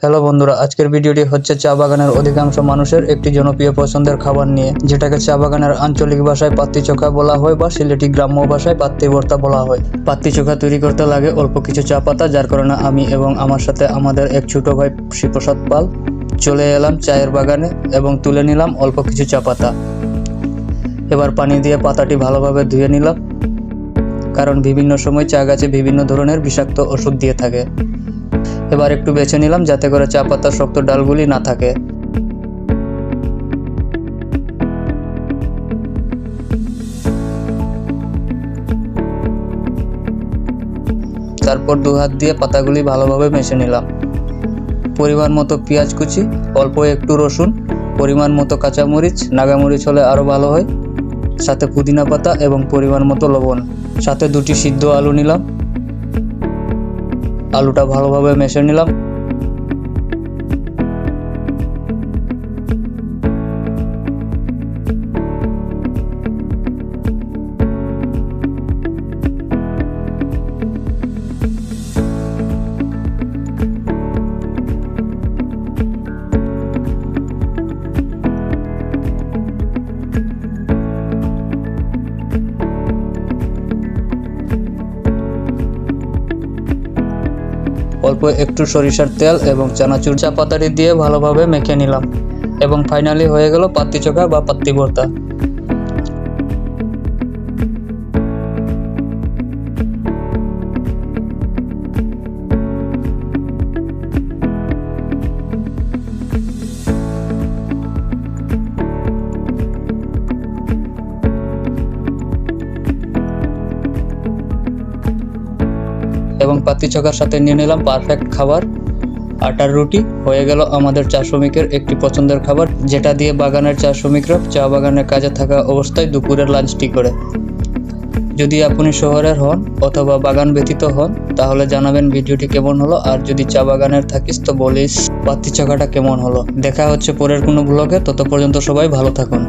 Hello বন্ধুরা, আজকের ভিডিওটি হচ্ছে চা বাগানের অধিকাংশ মানুষের একটি জনপ্রিয় পছন্দের খাবার নিয়ে, যেটাকে চা বাগানের আঞ্চলিক ভাষায় পাত্তি চোখা বলা হয় বা সিলেটি গ্রাম্য ভাষায় পাত্তি ভর্তা বলা হয়। পাত্তি চোখা তৈরি করতে লাগে অল্প কিছু চা পাতা, যার কারণে আমি এবং আমার সাথে আমাদের এক ছোট ভাই শিবপ্রসাদ পাল চলে এলাম চায়ের বাগানে এবং তুলে নিলাম অল্প কিছু চা পাতা। এবার পানি দিয়ে পাতাটি ভালোভাবে ধুয়ে নিলাম, কারণ বিভিন্ন সময় চা গাছে বিভিন্ন ধরনের বিষাক্ত ওষুধ দিয়ে থাকে। এবার একটু বেছে নিলাম যাতে করে চা পাতার শক্ত ডালগুলি না থাকে। তারপর দু হাত দিয়ে পাতাগুলি ভালোভাবে মেশে নিলাম। পরিমাণ মতো পেঁয়াজ কুচি, অল্প একটু রসুন, পরিমাণ মতো কাঁচামরিচ, নাগামরিচ হলে আরো ভালো হয়, সাথে পুদিনা পাতা এবং পরিমাণ মতো লবণ, সাথে দুটি সিদ্ধ আলু নিলাম। আলুটা ভালোভাবে মেশে নিলাম। অল্প একটু সরিষার তেল এবং চানাচুর চা পাতাটি দিয়ে ভালোভাবে মেখে নিলাম এবং ফাইনালি হয়ে গেল পাত্তি চোখা বা পাত্তি ভর্তা। এবং পাত্তি চোখার সাথে নিয়ে নিলাম পারফেক্ট খাবার, আটার রুটি। হয়ে গেল আমাদের চা শ্রমিকের একটি পছন্দের খাবার, যেটা দিয়ে বাগানের চা শ্রমিকরা চা বাগানের কাজে থাকা অবস্থায় দুপুরের লাঞ্চটি করে। যদি আপনি শহরের হন অথবা বাগান ব্যতীত হন তাহলে জানাবেন ভিডিওটি কেমন হলো, আর যদি চা বাগানের থাকিস তো বলিস পাত্তি চোখাটা কেমন হলো। দেখা হচ্ছে পরের কোনো ব্লগে, তত পর্যন্ত সবাই ভালো থাকুন।